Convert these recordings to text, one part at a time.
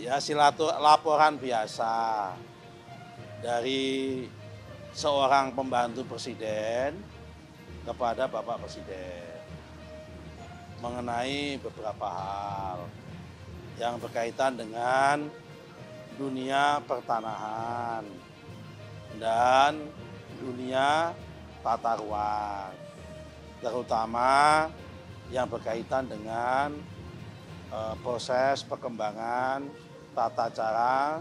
Ya, laporan biasa dari seorang pembantu presiden kepada Bapak Presiden mengenai beberapa hal yang berkaitan dengan dunia pertanahan dan dunia tata ruang, terutama yang berkaitan dengan proses perkembangan tata cara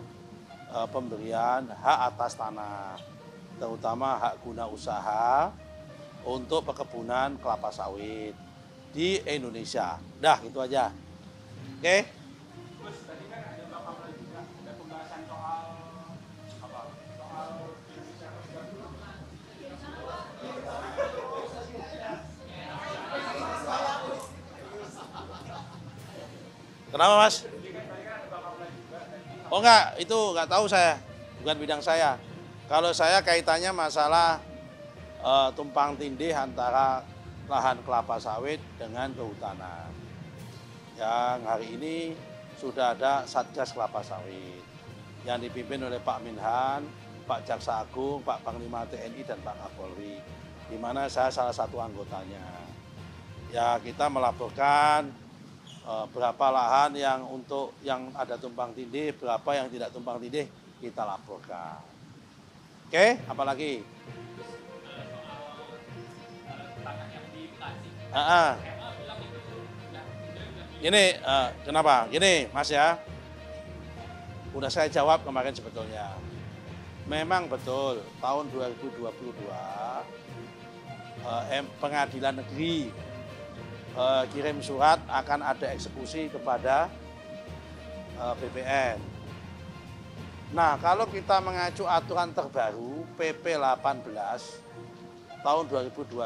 pemberian hak atas tanah, terutama hak guna usaha untuk perkebunan kelapa sawit di Indonesia. Dah, itu aja. Oke? Terus tadi kan ada bakalan juga ada pembahasan soal apa? Soal Indonesia Kenapa, Mas? Oh enggak, itu enggak tahu saya, bukan bidang saya. Kalau saya kaitannya masalah tumpang tindih antara lahan kelapa sawit dengan kehutanan. Yang hari ini sudah ada Satgas Kelapa Sawit yang dipimpin oleh Pak Minhan, Pak Jaksa Agung, Pak Panglima TNI dan Pak Kapolri, di mana saya salah satu anggotanya. Ya, kita melaporkan berapa lahan yang ada tumpang tindih, berapa yang tidak tumpang tindih, kita laporkan. Oke, apalagi? Gini, kenapa? Gini, Mas ya. Udah saya jawab kemarin sebetulnya. Memang betul, tahun 2022 Pengadilan Negeri kirim surat akan ada eksekusi kepada BPN. Nah, kalau kita mengacu aturan terbaru PP 18 tahun 2021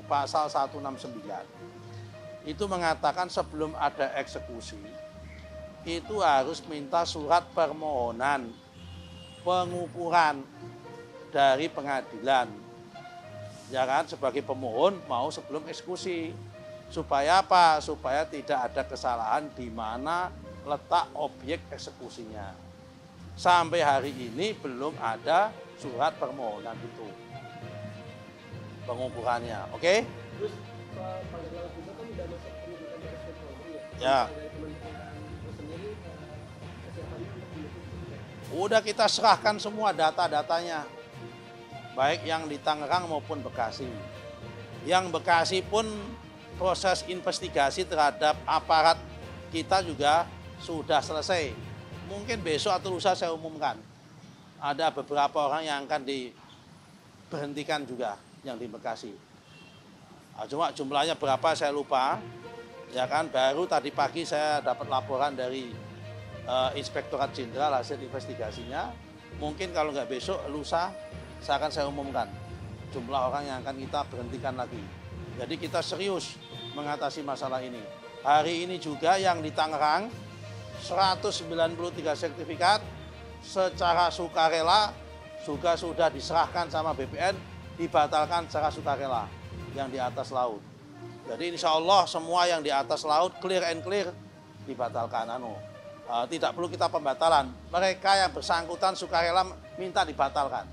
pasal 169 itu mengatakan sebelum ada eksekusi itu harus minta surat permohonan pengukuran dari pengadilan, ya kan, sebagai pemohon mau sebelum eksekusi. Supaya apa? Supaya tidak ada kesalahan di mana letak objek eksekusinya. Sampai hari ini belum ada surat permohonan itu, pengukurannya. Oke? Terus Pak General juga kan udah masuk pendidikan di Baris Polri ya. Ya. Dari Kementerian sendiri kesiapannya untuk mendukung. Udah kita serahkan semua data-datanya, baik yang di Tangerang maupun Bekasi. Yang Bekasi pun proses investigasi terhadap aparat kita juga sudah selesai. Mungkin besok atau lusa saya umumkan. Ada beberapa orang yang akan diberhentikan juga yang di Bekasi. Cuma jumlahnya berapa saya lupa. Ya kan, baru tadi pagi saya dapat laporan dari Inspektorat Jenderal hasil investigasinya. Mungkin kalau nggak besok, lusa saya umumkan jumlah orang yang akan kita berhentikan lagi. Jadi kita serius mengatasi masalah ini. Hari ini juga yang di Tangerang 193 sertifikat secara sukarela juga sudah diserahkan sama BPN, dibatalkan secara sukarela yang di atas laut. Jadi insya Allah semua yang di atas laut clear and clear dibatalkan. Tidak perlu kita pembatalan. Mereka yang bersangkutan sukarela minta dibatalkan.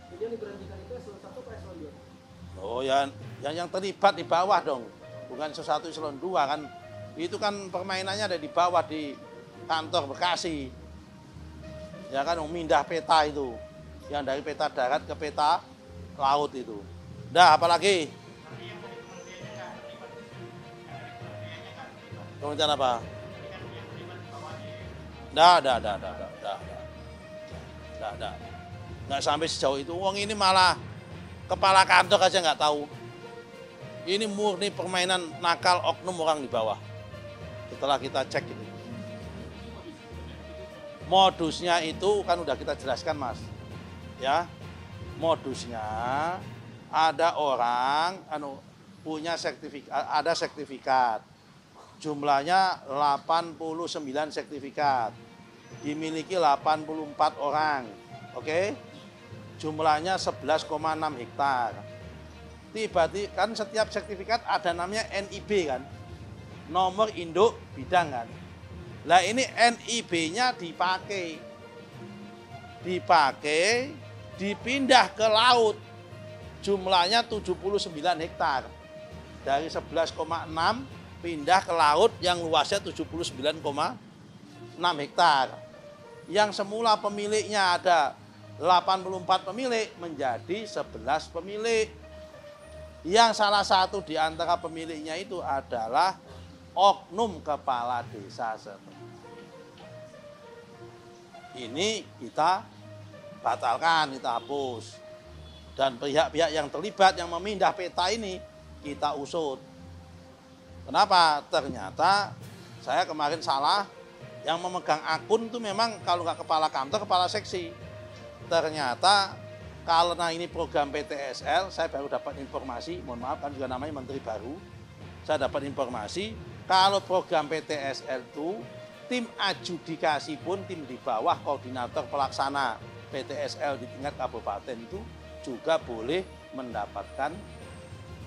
Jadi yang diberhentikan itu eselon 1 atau eselon 2? Oh ya, yang terlibat di bawah dong, bukan eselon 1 eselon 2 kan. Itu kan permainannya ada di bawah di kantor Bekasi. Ya kan, mindah peta itu. Yang dari peta darat ke peta laut itu. Dah, apalagi? Kementerian apa? Dah. Nggak sampai sejauh itu. Wong ini malah kepala kantor aja nggak tahu. Ini murni permainan nakal oknum orang di bawah. Setelah kita cek itu. Modusnya itu kan udah kita jelaskan, Mas. Ya. Modusnya ada orang punya sertifikat. Jumlahnya 89 sertifikat. Dimiliki 84 orang. Oke? Jumlahnya 11,6 hektar. Tiba-tiba kan setiap sertifikat ada namanya NIB kan. Nomor induk bidang kan. Lah ini NIB-nya dipakai, dipindah ke laut. Jumlahnya 79 hektar. Dari 11,6 pindah ke laut yang luasnya 79,6 hektar. Yang semula pemiliknya ada 84 pemilik menjadi 11 pemilik. Yang salah satu di antara pemiliknya itu adalah oknum kepala desa setempat. Ini kita batalkan, kita hapus. Dan pihak-pihak yang terlibat yang memindah peta ini kita usut. Kenapa? Ternyata saya kemarin salah, yang memegang akun itu memang kalau nggak kepala kantor, kepala seksi. Ternyata karena ini program PTSL, saya baru dapat informasi, mohon maaf kan juga namanya menteri baru, saya dapat informasi kalau program PTSL itu tim adjudikasi pun tim di bawah koordinator pelaksana PTSL di tingkat kabupaten itu juga boleh mendapatkan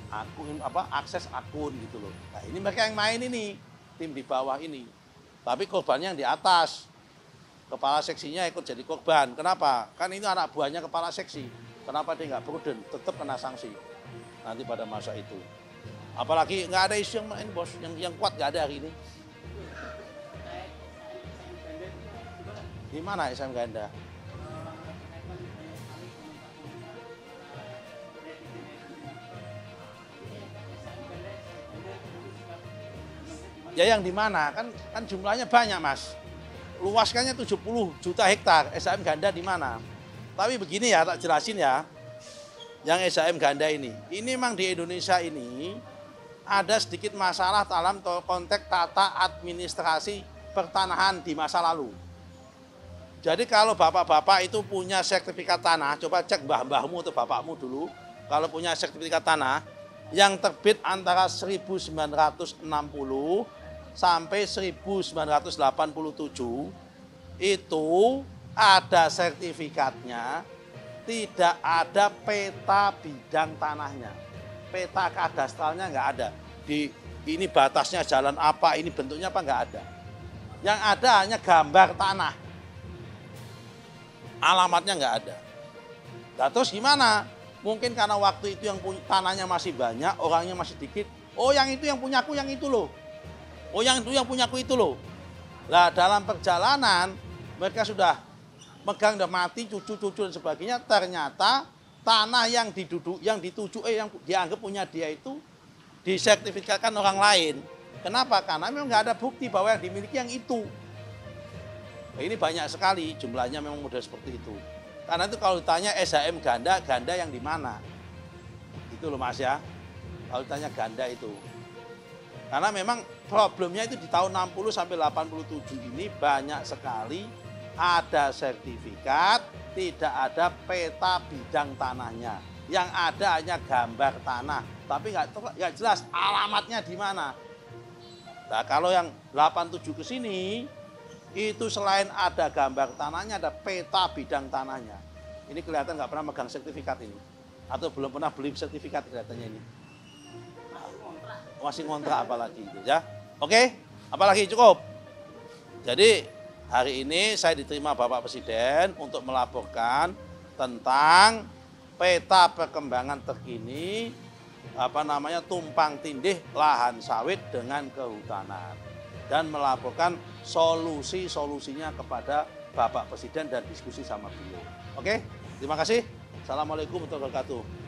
akun akses akun gitu loh. Nah, ini mereka yang main ini, tim di bawah ini. Tapi korbannya yang di atas. Kepala seksinya ikut jadi korban. Kenapa? Kan ini anak buahnya kepala seksi. Kenapa dia nggak prudent? Tetap kena sanksi nanti pada masa itu. Apalagi nggak ada isu yang main bos, yang kuat nggak ada hari ini. Di mana SM Ganda? Ya yang di mana? Kan jumlahnya banyak, Mas. Luaskannya 70 juta hektar. SHM Ganda di mana? Tapi begini ya, tak jelasin ya. Yang SHM Ganda ini memang di Indonesia ini ada sedikit masalah dalam konteks tata administrasi pertanahan di masa lalu. Jadi kalau bapak-bapak itu punya sertifikat tanah, coba cek mbah-mbahmu atau bapakmu dulu, kalau punya sertifikat tanah yang terbit antara 1960 sampai 1987 itu ada sertifikatnya, tidak ada peta bidang tanahnya, peta kadastralnya nggak ada. Ini batasnya jalan apa, ini bentuknya apa, nggak ada. Yang ada hanya gambar tanah, alamatnya nggak ada. Nah, terus gimana? Mungkin karena waktu itu yang tanahnya masih banyak, orangnya masih dikit. Oh, yang itu yang punyaku yang itu loh. Oh, yang itu yang punyaku itu loh. Nah, dalam perjalanan mereka sudah megang, udah mati, cucu-cucu dan sebagainya. Ternyata tanah yang dianggap punya dia itu disertifikatkan orang lain. Kenapa? Karena memang nggak ada bukti bahwa yang dimiliki yang itu. Nah, ini banyak sekali jumlahnya, memang mudah seperti itu. Karena itu kalau ditanya SHM Ganda, Ganda yang di mana? Itu loh Mas ya. Kalau ditanya Ganda itu. Karena memang problemnya itu di tahun 60 sampai 87 ini banyak sekali ada sertifikat, tidak ada peta bidang tanahnya. Yang ada hanya gambar tanah, tapi nggak jelas alamatnya di mana. Nah, kalau yang 87 ke sini, itu selain ada gambar tanahnya, ada peta bidang tanahnya. Ini kelihatan nggak pernah megang sertifikat ini. Atau belum pernah beli sertifikat kelihatannya ini. Masih ngontrak apalagi itu ya. Oke, apalagi cukup. Jadi hari ini saya diterima Bapak Presiden untuk melaporkan tentang peta perkembangan terkini tumpang tindih lahan sawit dengan kehutanan. Dan melaporkan solusinya kepada Bapak Presiden dan diskusi sama beliau. Oke, terima kasih. Assalamualaikum warahmatullahi wabarakatuh.